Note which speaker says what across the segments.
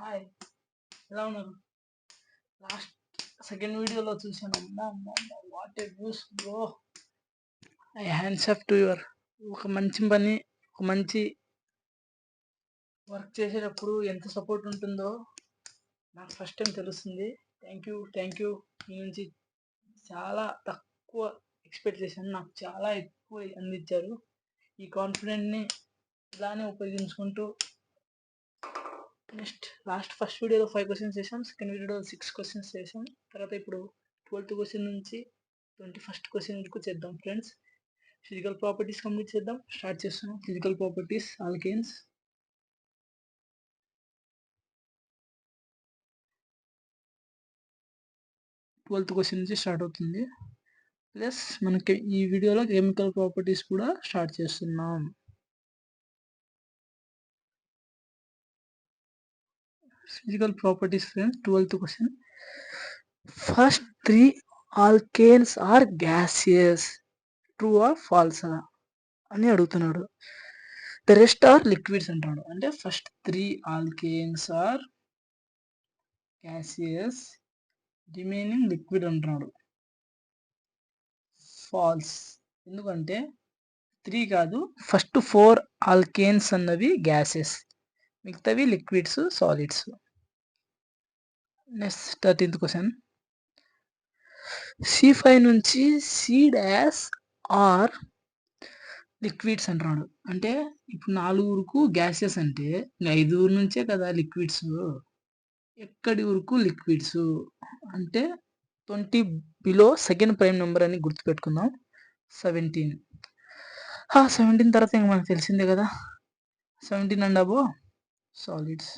Speaker 1: Hi, ఎలా ఉన్నారు? Last second వీడియోలో చూశాను. What a views bro. I hands up to your. ఒక మంచి పని, ఒక మంచి వర్క్ చేసేటప్పుడు ఎంత సపోర్ట్ ఉంటుందో నాకు ఫస్ట్ టైం తెలుస్తుంది. Thank you. మీ నుంచి చాలా తక్కువ ఎక్స్పెక్ట్ చేశాను, నాకు చాలా ఎక్కువ అందించారు. ఈ కాన్ఫిడెంట్ని ఇలానే ఉపయోగించుకుంటూ ఫస్ట్ వీడియోలో 5 క్వశ్చన్స్ చేసాం, సెకండ్ వీడియోలో 6 క్వశ్చన్స్ చేసాం. తర్వాత ఇప్పుడు 12th క్వశ్చన్ నుంచి 21st క్వశ్చన్ వరకు చేద్దాం ఫ్రెండ్స్. ఫిజికల్ ప్రాపర్టీస్ కంప్లీట్ చేద్దాం. స్టార్ట్ చేస్తున్నాం. Physical properties alkanes. Twelfth question నుంచి స్టార్ట్ అవుతుంది. ప్లస్ మనకి ఈ వీడియోలో కెమికల్ ప్రాపర్టీస్ కూడా స్టార్ట్ చేస్తున్నాం. Physical properties friends, 12th question. First 3 alkanes are gaseous. True or false అని అడుగుతున్నాడు. The rest are liquids అంటాడు. అంటే first 3 alkanes are gaseous, remaining liquid అంటున్నాడు. ఫాల్స్. ఎందుకంటే 3 కాదు, ఫస్ట్ 4 alkanes అన్నవి గ్యాసెస్, మిగతావి liquids, solids. Next 13th question. C5 నుంచి C' ఆర్ లిక్విడ్స్ అంటున్నాడు. అంటే ఇప్పుడు 4 గ్యాసెస్ అంటే 5 నుంచే కదా లిక్విడ్స్. ఎక్కడి వరకు లిక్విడ్స్ అంటే 20 బిలో సెకండ్ ప్రైమ్ నెంబర్ అని గుర్తుపెట్టుకుందాం. 17. 17 తర్వాత ఇంకా మనకు తెలిసిందే కదా, 17 అండ్ అబో సాలిడ్స్.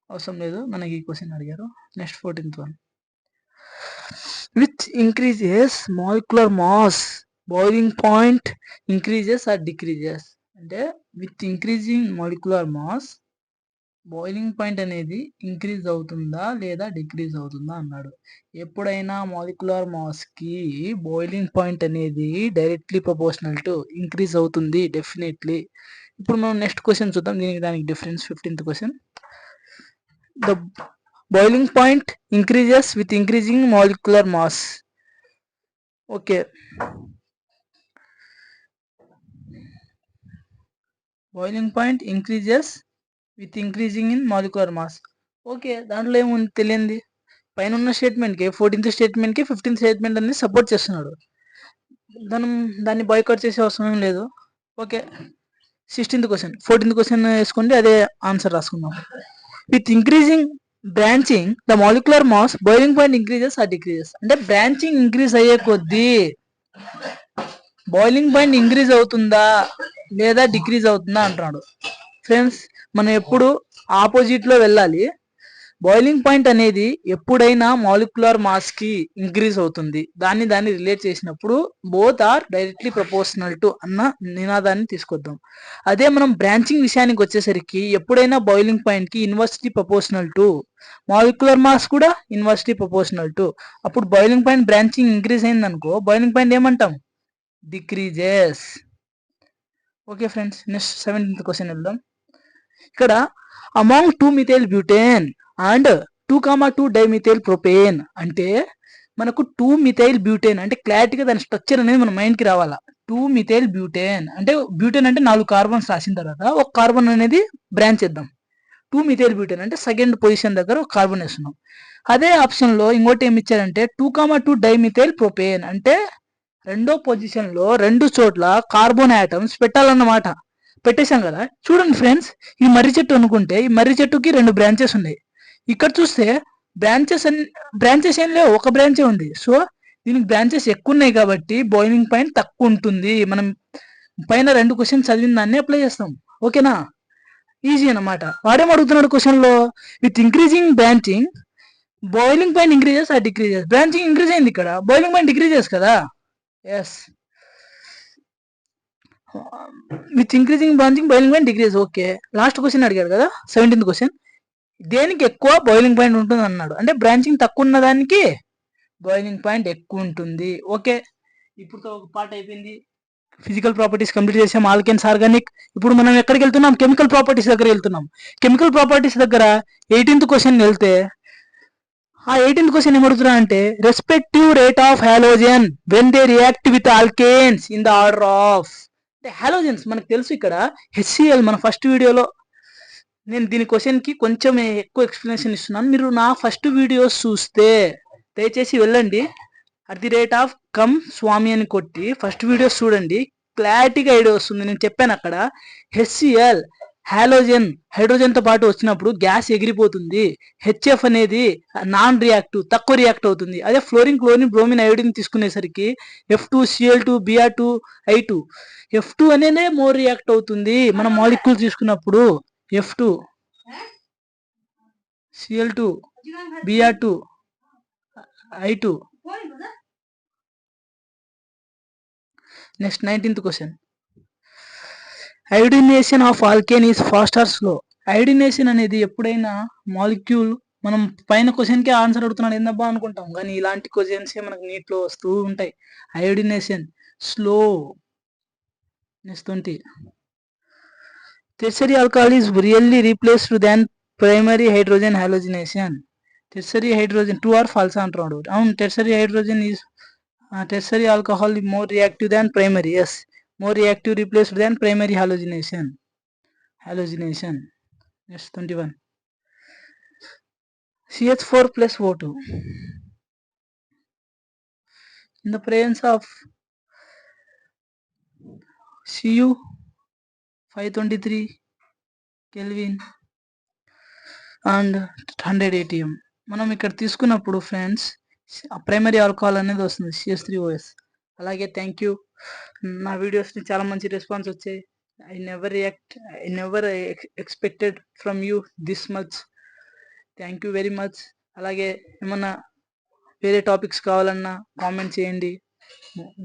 Speaker 1: అవసరం లేదు, మనకి ఈ క్వశ్చన్ అడిగారు. Next 14th one. Which increases molecular mass boiling point increases or decreases. అంటే with increasing molecular mass boiling point అనేది ఇంక్రీజ్ అవుతుందా లేదా డిక్రీజ్ అవుతుందా అన్నాడు. ఎప్పుడైనా మాలిక్యులర్ మాస్కి బాయిలింగ్ పాయింట్ అనేది డైరెక్ట్లీ ప్రపోర్షనల్ టు ఇంక్రీజ్ అవుతుంది డెఫినెట్లీ. ఇప్పుడు మనం నెక్స్ట్ క్వశ్చన్ చూద్దాం, దానికి difference. 15th question. The boiling point increases with increasing molecular mass. Okay, boiling point increases with increasing in molecular mass. Okay, దాంట్లో ఏముంది తెలియంది. పైన ఉన్న స్టేట్మెంట్కి 14th స్టేట్మెంట్కి 15th స్టేట్మెంట్ అనేది సపోర్ట్ చేస్తున్నాడు. దాన్ని బాయ్కాట్ చేసే అవసరం లేదు. Okay, 16th question. 14th question వేసుకోండి, అదే ఆన్సర్ రాసుకుందాం. With increasing branching the molecular mass boiling point increases or decreases. అంటే బ్రాంచింగ్ ఇంక్రీజ్ అయ్యే కొద్దీ బాయిలింగ్ పాయింట్ ఇంక్రీజ్ అవుతుందా లేదా డిక్రీజ్ అవుతుందా అంటున్నాడు. ఫ్రెండ్స్, మనం ఎప్పుడు ఆపోజిట్లో వెళ్ళాలి. బాయిలింగ్ పాయింట్ అనేది ఎప్పుడైనా మాలిక్యులర్ మాస్కి ఇంక్రీజ్ అవుతుంది, దాన్ని రిలేట్ చేసినప్పుడు both are directly proportional to అన్న నినాదాన్ని తీసుకొద్దాం. అదే మనం బ్రాంచింగ్ విషయానికి వచ్చేసరికి ఎప్పుడైనా బాయిలింగ్ పాయింట్కి inversely proportional to, molecular mass కూడా ఇన్వర్స్లీ ప్రపోర్షనల్ టు. అప్పుడు బాయిలింగ్ పాయింట్ బ్రాంచింగ్ ఇంక్రీజ్ అయింది అనుకో, బాయిలింగ్ పాయింట్ ఏమంటాం? Decreases. Okay friends, next 17th question వెళ్దాం. ఇక్కడ among 2 methyl butane and 2,2 dimethyl propane. అంటే మనకు 2 మిథైల్ బ్యూటేన్ అంటే క్లారిటీగా దాని స్ట్రక్చర్ అనేది మన మైండ్కి రావాలా. 2 మిథైల్ బ్యూటేన్ అంటే బ్యూటేన్ అంటే 4 కార్బన్స్ రాసిన తర్వాత ఒక కార్బన్ అనేది బ్రాంచ్ చేద్దాం. 2 మిథైల్ బ్యూటేన్ అంటే సెకండ్ పొజిషన్ దగ్గర ఒక కార్బన్ వేస్తున్నాం. అదే ఆప్షన్లో ఇంకోటి ఏమి ఇచ్చారంటే 2,2 డైమిథైల్ ప్రొపేన్ అంటే రెండో పొజిషన్లో 2 చోట్ల కార్బన్ ఆటమ్స్ పెట్టాలన్నమాట. పెట్టేశాం కదా. చూడండి ఫ్రెండ్స్, ఈ మర్రి చెట్టు అనుకుంటే ఈ మర్రి చెట్టుకి 2 బ్రాంచెస్ ఉన్నాయి. ఇక్కడ చూస్తే బ్రాంచెస్ ఏం లేవు, ఒక బ్రాంచే ఉంది. సో దీనికి బ్రాంచెస్ ఎక్కువ ఉన్నాయి కాబట్టి బాయిలింగ్ పాయింట్ తక్కువ ఉంటుంది. మనం పైన 2 క్వశ్చన్స్ చదివిన దాన్ని అప్లై చేస్తాం. ఓకేనా, ఈజీ అన్నమాట. వాడేం అడుగుతున్నాడు క్వశ్చన్లో, with increasing branching boiling point increases or decreases. Branching increase అయింది, ఇక్కడ బాయిలింగ్ పాయింట్ డిక్రీజెస్ కదా. Yes, with increasing branching boiling point decrease. Okay, last question అడిగారు కదా, 17th క్వశ్చన్. దేనికి ఎక్కువ బాయిలింగ్ పాయింట్ ఉంటుంది అన్నాడు. అంటే బ్రాంచింగ్ తక్కువ ఉన్న దానికి బాయిలింగ్ పాయింట్ ఎక్కువ ఉంటుంది. ఓకే, ఇప్పుడు ఒక పార్ట్ అయిపోయింది. ఫిజికల్ ప్రాపర్టీస్ కంప్లీట్ చేసాం, ఆల్కెన్స్, ఆర్గానిక్. ఇప్పుడు మనం ఎక్కడికి వెళ్తున్నాం? కెమికల్ ప్రాపర్టీస్ దగ్గర వెళ్తున్నాం. కెమికల్ ప్రాపర్టీస్ దగ్గర 18th క్వశ్చన్ వెళ్తే ఆ 18th క్వశ్చన్ ఏమడుగుతున్నా అంటే respective rate of halogen when they react with alkanes in the order of. Halogens మనకు తెలుసు. ఇక్కడ హెచ్సిఎల్ మన ఫస్ట్ వీడియోలో నేను దీని క్వశ్చన్కి కొంచెం ఎక్కువ ఎక్స్ప్లెనేషన్ ఇస్తున్నాను. మీరు నా ఫస్ట్ వీడియోస్ చూస్తే దయచేసి వెళ్ళండి, @కమ్ స్వామి అని కొట్టి ఫస్ట్ వీడియోస్ చూడండి, క్లారిటీగా ఐడియా వస్తుంది. నేను చెప్పాను అక్కడ హెచ్సిఎల్ హాలోజన్ హైడ్రోజన్తో పాటు వచ్చినప్పుడు గ్యాస్ ఎగిరిపోతుంది. హెచ్ఎఫ్ అనేది నాన్ రియాక్టివ్, తక్కువ రియాక్ట్ అవుతుంది. అదే ఫ్లోరిన్, క్లోరిన్, బ్రోమిన్, అయోడిన్ తీసుకునేసరికి F2Cl2 Br2 I2 F2 అనేదే మోర్ రియాక్ట్ అవుతుంది. మనం మాలిక్యూల్ తీసుకున్నప్పుడు F2 Cl2 Br2 I2. Next 19th question, iodination of alkane is fast or slow. Iodination అనేది ఎప్పుడైనా మాలిక్యూల్, మనం పైన క్వశ్చన్కి ఆన్సర్ అడుగుతున్నాడు ఏందబ్బా అనుకుంటాం, కానీ ఇలాంటి క్వశ్చన్సే మనకు నీట్లో వస్తూ ఉంటాయి. Iodination slow. Next 20, tertiary alcohol is really replaced than primary hydrogen halogenation. Tertiary hydrogen true or false అంటున్నాడు. అవును, tertiary hydrogen is tertiary alcohol is more reactive than primary. Yes, more reactive replaced than primary halogenation. Next 21, CH4 plus O2 in the presence of Cu 523 Kelvin and 100 atm. మనం ఇక్కడ తీసుకున్నప్పుడు friends primary alcohol అనేది వస్తుంది, CH3OS. అలాగే thank you. నా వీడియోస్ని చాలా మంచి రెస్పాన్స్ వచ్చాయి. I never expected from you this much. Thank you very much. అలాగే ఏమన్నా వేరే టాపిక్స్ కావాలన్నా కామెంట్ చేయండి,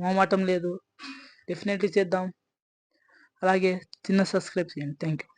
Speaker 1: మొహమాటం లేదు, డెఫినెట్లీ చేద్దాం. అలాగే చిన్న సబ్స్క్రైబ్ చేయండి. Thank you.